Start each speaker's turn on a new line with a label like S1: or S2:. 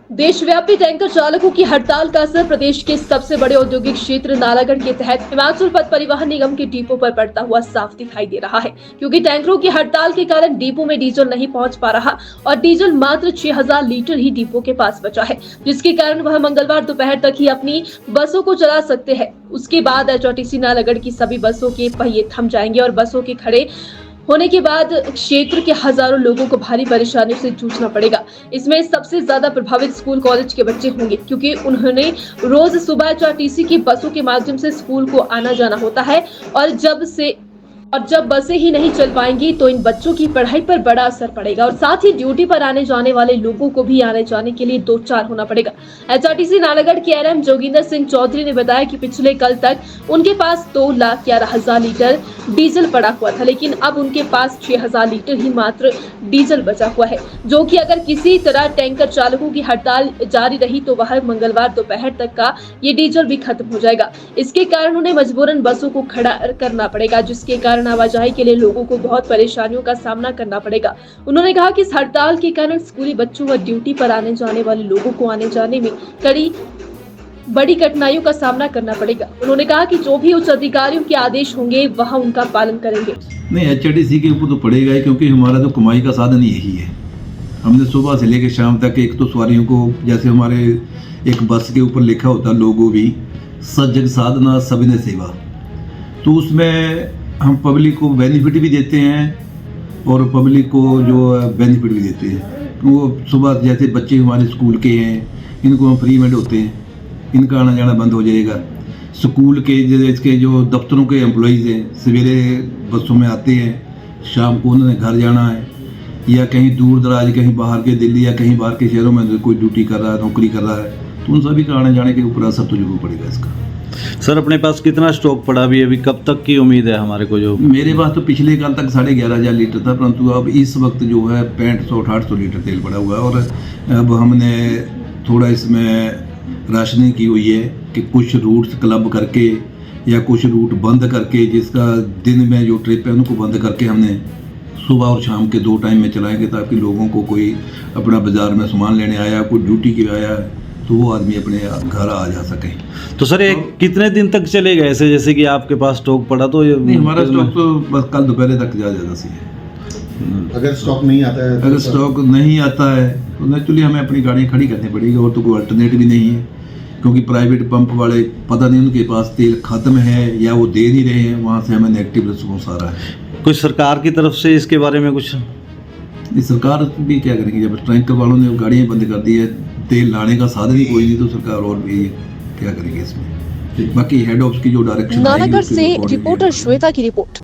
S1: देशव्यापी टैंकर चालकों की हड़ताल का असर प्रदेश के सबसे बड़े औद्योगिक क्षेत्र नालागढ़ के तहत हिमाचल पथ परिवहन निगम के डिपो पर पड़ता हुआ साफ दिखाई दे रहा है, क्योंकि टैंकरों की हड़ताल के कारण डिपो में डीजल नहीं पहुंच पा रहा और डीजल मात्र 6000 लीटर ही डिपो के पास बचा है, जिसके कारण वह मंगलवार दोपहर तक ही अपनी बसों को चला सकते हैं। उसके बाद HRTC नालागढ़ की सभी बसों के पहिए थम जाएंगे और बसों के खड़े होने के बाद क्षेत्र के हजारों लोगों को भारी परेशानियों से जूझना पड़ेगा। इसमें सबसे ज्यादा प्रभावित स्कूल कॉलेज के बच्चे होंगे, क्योंकि उन्होंने रोज सुबह HRTC की बसों के माध्यम से स्कूल को आना जाना होता है और जब बसें ही नहीं चल पाएंगी तो इन बच्चों की पढ़ाई पर बड़ा असर पड़ेगा और साथ ही ड्यूटी पर आने जाने वाले लोगों को भी आने जाने के लिए दो चार होना पड़ेगा। HRTC नालागढ़ के RM जोगिंदर सिंह चौधरी ने बताया कि पिछले कल तक उनके पास 2,11,000 लीटर डीजल पड़ा हुआ था, लेकिन अब उनके पास 6,000 लीटर ही मात्र डीजल बचा हुआ है, जो कि अगर किसी तरह टैंकर चालकों की हड़ताल जारी रही तो वह मंगलवार दोपहर तक का ये डीजल भी खत्म हो जाएगा। इसके कारण उन्हें मजबूरन बसों को खड़ा करना पड़ेगा, जिसके कारण आवाजाही के लिए लोगों को बहुत परेशानियों का सामना करना पड़ेगा। उन्होंने कहा कि इस हड़ताल के कारण स्कूली बच्चों व ड्यूटी पर आने जाने वाले लोगों को आने जाने में बड़ी कठिनाइयों का सामना करना पड़ेगा। उन्होंने कहा कि जो भी उच्च अधिकारियों के आदेश होंगे वह उनका पालन करेंगे।
S2: नहीं, HRTC के ऊपर तो पड़ेगा ही, क्योंकि हमारा तो कमाई का साधन यही है। हमने सुबह से लेकर शाम तक एक तो सवारियों को, जैसे हमारे एक बस के ऊपर लिखा होता लोगो भी, सजग साधना सविनय सेवा, तो उसमें हम पब्लिक को बेनिफिट भी देते हैं और पब्लिक को जो बेनिफिट भी देते हैं। वो सुबह जैसे बच्चे हमारे स्कूल के हैं, इनको हम फ्री में ढोते हैं, इनका आना जाना बंद हो जाएगा। स्कूल के इसके जो दफ्तरों के एम्प्लॉइज़ हैं, सवेरे बसों में आते हैं, शाम को उन्होंने घर जाना है या कहीं दूर दराज, कहीं बाहर के दिल्ली या कहीं बाहर के शहरों में कोई ड्यूटी कर रहा है, नौकरी कर रहा है, तो उन सभी का आने जाने के ऊपर असर तो जरूर पड़ेगा इसका।
S3: सर, अपने पास कितना स्टॉक पड़ा भी अभी कब तक की उम्मीद है हमारे को? जो
S2: मेरे पास तो पिछले कल तक 11,500 लीटर था, परंतु अब इस वक्त जो है 6500-800 लीटर तेल पड़ा हुआ है और अब हमने थोड़ा इसमें राशनिंग की हुई है कि कुछ रूट्स क्लब करके या कुछ रूट बंद करके, जिसका दिन में जो ट्रिप है उनको बंद करके हमने सुबह और शाम के 2 टाइम में चलाएंगे, ताकि लोगों को कोई अपना बाज़ार में सामान लेने आया, कोई ड्यूटी के आया तो वो आदमी अपने घर आ जा सके।
S3: तो सर ये कितने दिन तक चलेगा ऐसे, जैसे कि आपके पास स्टॉक पड़ा? तो ये
S2: नहीं, हमारा स्टॉक तो बस कल दोपहर तक ज़्यादा सी है।
S4: अगर स्टॉक नहीं आता है
S2: अगर स्टॉक नहीं आता है तो नेचुरली हमें अपनी गाड़ियाँ खड़ी करनी पड़ेगी, और तो कोई अल्टरनेट भी नहीं है, क्योंकि प्राइवेट पंप वाले पता नहीं उनके पास तेल ख़त्म है या वो दे नहीं रहे हैं, वहाँ से हमें नेगेटिव रिस्पॉन्स आ रहा है।
S3: कुछ सरकार की तरफ से इसके बारे में कुछ?
S2: ये सरकार भी क्या करेंगी, जब टैंकर वालों ने गाड़ियाँ बंद कर दी है, तेल लाने का साधन ही कोई नहीं, तो सरकार और भी क्या करेगी इसमें। बाकी हेड ऑफ की जो डायरेक्शन
S1: नालागढ़ से रिपोर्टर श्वेता की रिपोर्ट।